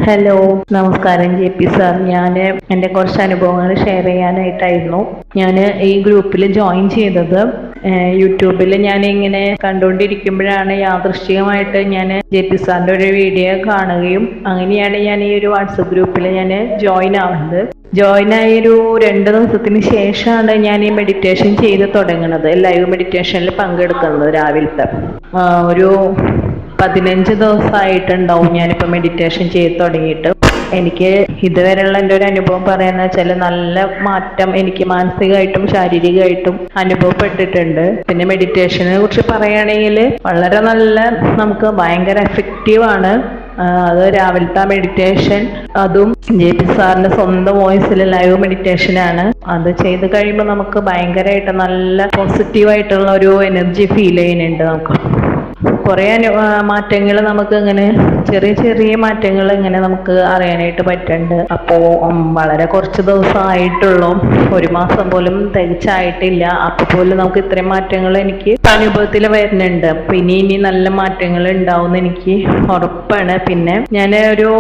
Hello, നമസ്കാരം JP sir. ഞാൻ എൻ്റെ കുറച്ച് അനുഭവങ്ങൾ ഷെയർ ചെയ്യാനായിട്ടായിരുന്നു ഞാൻ ഈ ഗ്രൂപ്പിൽ ജോയിൻ ചെയ്തത്. യൂട്യൂബിൽ ഞാൻ ഇങ്ങനെ കണ്ടുകൊണ്ടിരിക്കുമ്പോഴാണ് യാദൃശ്ചികമായിട്ട് ഞാൻ JP സാറിൻ്റെ ഒരു വീഡിയോ കാണുകയും അങ്ങനെയാണ് ഞാൻ ഈ ഒരു വാട്സപ്പ് ഗ്രൂപ്പിൽ ഞാൻ ജോയിൻ ആവുന്നത്. ജോയിൻ ആയ ഒരു 2 ദിവസത്തിന് ശേഷമാണ് ഞാൻ ഈ മെഡിറ്റേഷൻ ചെയ്ത് തുടങ്ങുന്നത്, ലൈവ് മെഡിറ്റേഷനിൽ പങ്കെടുക്കുന്നത്. രാവിലത്തെ ഒരു 15 ദിവസമായിട്ടുണ്ടാവും ഞാനിപ്പോൾ മെഡിറ്റേഷൻ ചെയ്ത് തുടങ്ങിയിട്ട്. എനിക്ക് ഇതുവരെയുള്ള എൻ്റെ ഒരു അനുഭവം പറയാന്ന് വെച്ചാൽ നല്ല മാറ്റം എനിക്ക് മാനസികമായിട്ടും ശാരീരികമായിട്ടും അനുഭവപ്പെട്ടിട്ടുണ്ട്. പിന്നെ മെഡിറ്റേഷനെ കുറിച്ച് പറയുകയാണെങ്കിൽ വളരെ നല്ല, നമുക്ക് ഭയങ്കര എഫക്റ്റീവാണ്. അത് രാവിലത്തെ മെഡിറ്റേഷൻ, അതും JP സാറിന്റെ സ്വന്തം വോയിസിൽ ലൈവ് മെഡിറ്റേഷനാണ്. അത് ചെയ്ത് കഴിയുമ്പോൾ നമുക്ക് ഭയങ്കരമായിട്ട് നല്ല പോസിറ്റീവായിട്ടുള്ള ഒരു എനർജി ഫീൽ ചെയ്യുന്നുണ്ട്. നമുക്ക് കുറേ മാറ്റങ്ങൾ നമുക്ക് ഇങ്ങനെ ചെറിയ ചെറിയ മാറ്റങ്ങൾ ഇങ്ങനെ നമുക്ക് അറിയാനായിട്ട് പറ്റുന്നുണ്ട്. അപ്പോൾ വളരെ കുറച്ച് ദിവസമായിട്ടുള്ളൂ, 1 മാസം പോലും തികച്ചായിട്ടില്ല. അപ്പോൾ പോലും നമുക്ക് ഇത്രയും മാറ്റങ്ങൾ എനിക്ക് അനുഭവത്തിൽ വരുന്നുണ്ട്. പിന്നെ ഇനി നല്ല മാറ്റങ്ങൾ ഉണ്ടാവുമെന്ന് എനിക്ക് ഉറപ്പാണ്. പിന്നെ ഞാൻ ഒരു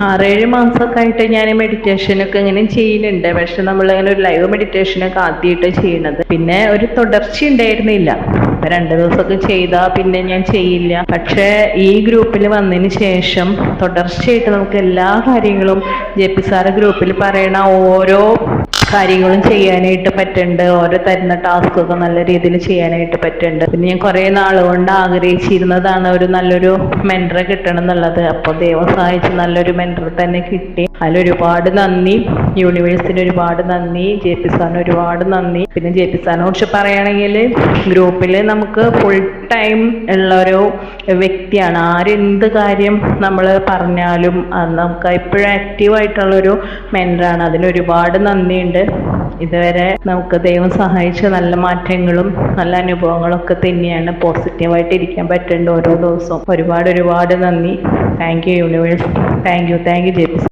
6-7 മാസമൊക്കെ ആയിട്ട് ഞാൻ മെഡിറ്റേഷനൊക്കെ ഇങ്ങനെ ചെയ്യുന്നുണ്ട്. പക്ഷെ നമ്മളിങ്ങനെ ഒരു ലൈവ് മെഡിറ്റേഷനൊക്കെ ആദ്യമായിട്ട് ചെയ്യണത്. പിന്നെ ഒരു തുടർച്ച ഉണ്ടായിരുന്നില്ല. 2 ദിവസമൊക്കെ ചെയ്താൽ പിന്നെ ഞാൻ ചെയ്യില്ല. പക്ഷേ ഈ ഗ്രൂപ്പിൽ വന്നതിന് ശേഷം തുടർച്ചയായിട്ട് നമുക്ക് എല്ലാ കാര്യങ്ങളും JP സാറ് ഗ്രൂപ്പിൽ പറയണ ഓരോ കാര്യങ്ങളും ചെയ്യാനായിട്ട് പറ്റുന്നുണ്ട്. ഓരോ തരുന്ന ടാസ്കൊക്കെ നല്ല രീതിയിൽ ചെയ്യാനായിട്ട് പറ്റുന്നുണ്ട്. പിന്നെ ഞാൻ കുറേ നാളുകൊണ്ട് ആഗ്രഹിച്ചിരുന്നതാണ് ഒരു നല്ലൊരു മെൻറ്ററെ കിട്ടണം എന്നുള്ളത്. അപ്പോൾ ദൈവം സഹായിച്ച് നല്ലൊരു മെൻറ്റർ തന്നെ കിട്ടി. അതിലൊരുപാട് നന്ദി. യൂണിവേഴ്സിന് ഒരുപാട് നന്ദി. JP സാറിന് ഒരുപാട് നന്ദി. പിന്നെ JP സാറിനെ കുറിച്ച് പറയുകയാണെങ്കിൽ ഗ്രൂപ്പിൽ നമുക്ക് ഫുൾ ടൈം ഉള്ളൊരു വ്യക്തിയാണ്. ആരെന്ത് കാര്യം നമ്മൾ പറഞ്ഞാലും നമുക്ക് എപ്പോഴും ആക്റ്റീവായിട്ടുള്ളൊരു മെൻറ്ററാണ്. അതിനൊരുപാട് നന്ദിയുണ്ട്. ഇതുവരെ നമുക്ക് ദൈവം സഹായിച്ച നല്ല മാറ്റങ്ങളും നല്ല അനുഭവങ്ങളൊക്കെ തന്നെയാണ്. പോസിറ്റീവായിട്ട് ഇരിക്കാൻ പറ്റുന്നുണ്ട് ഓരോ ദിവസവും. ഒരുപാട് നന്ദി. Thank you universe. Thank you JP.